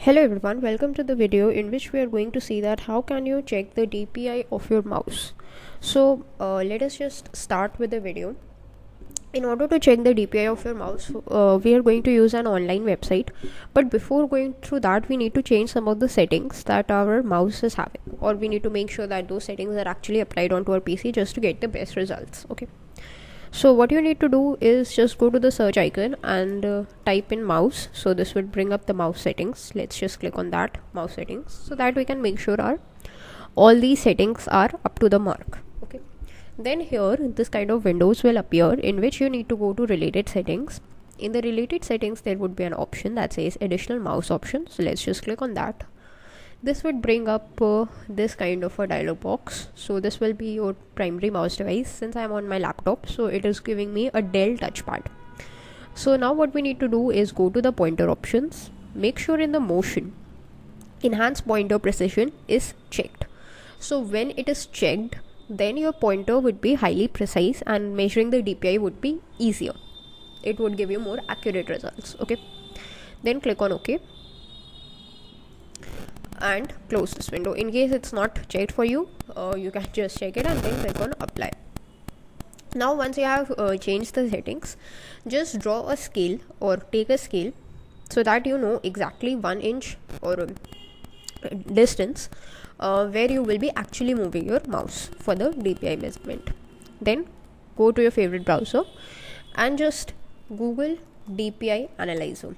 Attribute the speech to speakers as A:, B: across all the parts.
A: Hello everyone, welcome to the video in which we are going to see that how can you check the DPI of your mouse. So let us just start with the video. In order to check the DPI of your mouse, we are going to use an online website, but before going through that we need to change some of the settings that our mouse is having, or we need to make sure that those settings are actually applied onto our PC just to get the best results. Okay, so what you need to do is just go to the search icon and type in mouse. So this will bring up the mouse settings. Let's just click on that mouse settings so that we can make sure all these settings are up to the mark. Okay, then here this kind of windows will appear in which you need to go to related settings. In the related settings there would be an option that says additional mouse option. So let's just click on that. This would bring up this kind of a dialog box. So this will be your primary mouse device. Since I'm on my laptop, so it is giving me a Dell touchpad. So now what we need to do is go to the pointer options. Make sure in the motion enhanced pointer precision is checked. So when it is checked, then your pointer would be highly precise and measuring the DPI would be easier. It would give you more accurate results. Okay, then click on OK and close this window. In case it's not checked for you, you can just check it and then click on apply. Now once you have changed the settings, just draw a scale or take a scale so that you know exactly 1 inch or distance where you will be actually moving your mouse for the DPI measurement. Then go to your favorite browser and just Google DPI analyzer.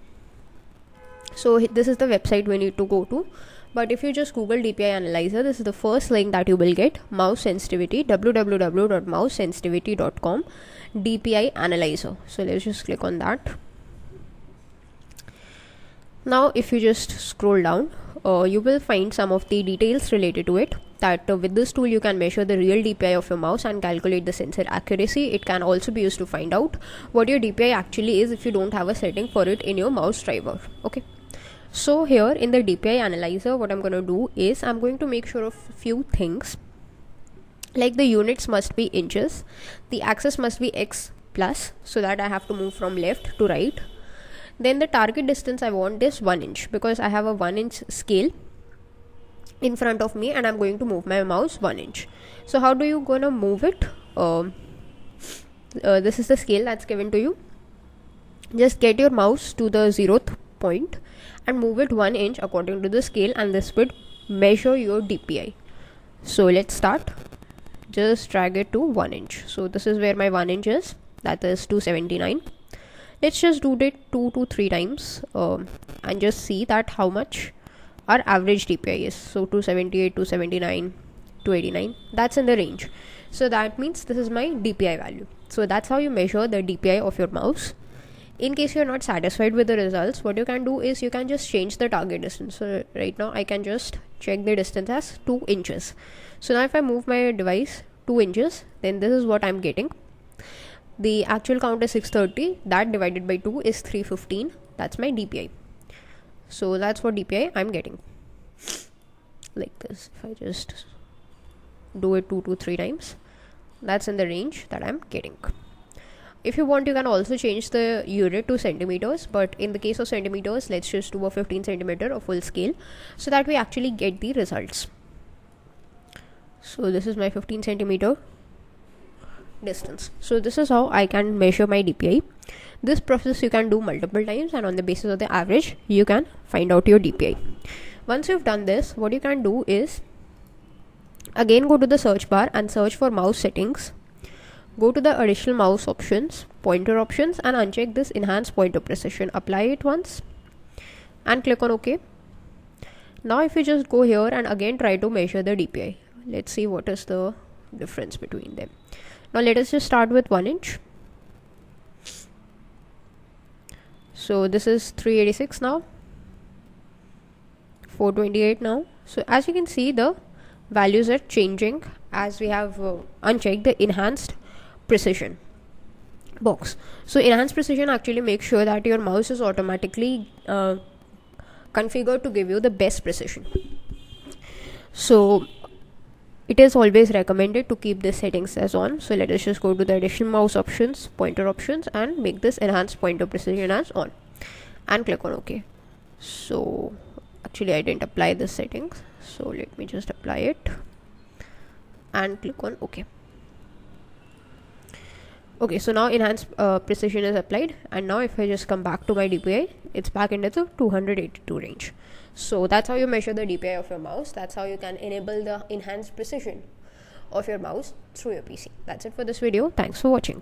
A: So this is the website we need to go to. But if you just Google DPI analyzer, this is the first link that you will get: mouse sensitivity, www.mousesensitivity.com, DPI analyzer. So let's just click on that. Now if you just scroll down, you will find some of the details related to it, that with this tool you can measure the real DPI of your mouse and calculate the sensor accuracy. It can also be used to find out what your DPI actually is if you don't have a setting for it in your mouse driver. Okay, so here in the DPI analyzer, what I'm going to do is I'm going to make sure of a few things, like the units must be inches, the axis must be x plus, so that I have to move from left to right. Then the target distance I want is 1 inch because I have a 1 inch scale in front of me and I'm going to move my mouse 1 inch. So how do you gonna move it? This is the scale that's given to you. Just get your mouse to the 0th point and move it 1 inch according to the scale, and this would measure your DPI. So let's start. Just drag it to 1 inch. So this is where my 1 inch is, that is 279. Let's just do it 2 to 3 times and just see that how much our average DPI is. So 278, 279, 289, that's in the range. So that means this is my DPI value. So that's how you measure the DPI of your mouse. In case you're not satisfied with the results, what you can do is you can just change the target distance. So right now I can just check the distance as 2 inches. So now if I move my device 2 inches, then this is what I'm getting. The actual count is 630, that divided by 2 is 315. That's my DPI. So that's what DPI I'm getting. Like this, if I just do it 2 to 3 times, that's in the range that I'm getting. If you want, you can also change the unit to centimeters, but in the case of centimeters, let's just do a 15 centimeter of full scale so that we actually get the results. So this is my 15 centimeter distance. So this is how I can measure my DPI. This process you can do multiple times, and on the basis of the average you can find out your DPI. Once you've done this, what you can do is again go to the search bar and search for mouse settings. Go to the additional mouse options, pointer options, and uncheck this enhanced pointer precision. Apply it once and click on OK. Now if you just go here and again try to measure the DPI, let's see what is the difference between them. Now let us just start with 1 inch. So this is 386 now, 428 now. So as you can see, the values are changing as we have unchecked the enhanced precision box. So enhanced precision actually makes sure that your mouse is automatically configured to give you the best precision. So it is always recommended to keep the settings as on. So let us just go to the additional mouse options, pointer options, and make this enhanced pointer precision as on and click on OK. So Actually, I didn't apply the settings, so let me just apply it and click on OK. Okay, so now enhanced precision is applied, and now if I just come back to my DPI, it's back into the 282 range. So that's how you measure the DPI of your mouse. That's how you can enable the enhanced precision of your mouse through your PC. That's it for this video. Thanks for watching.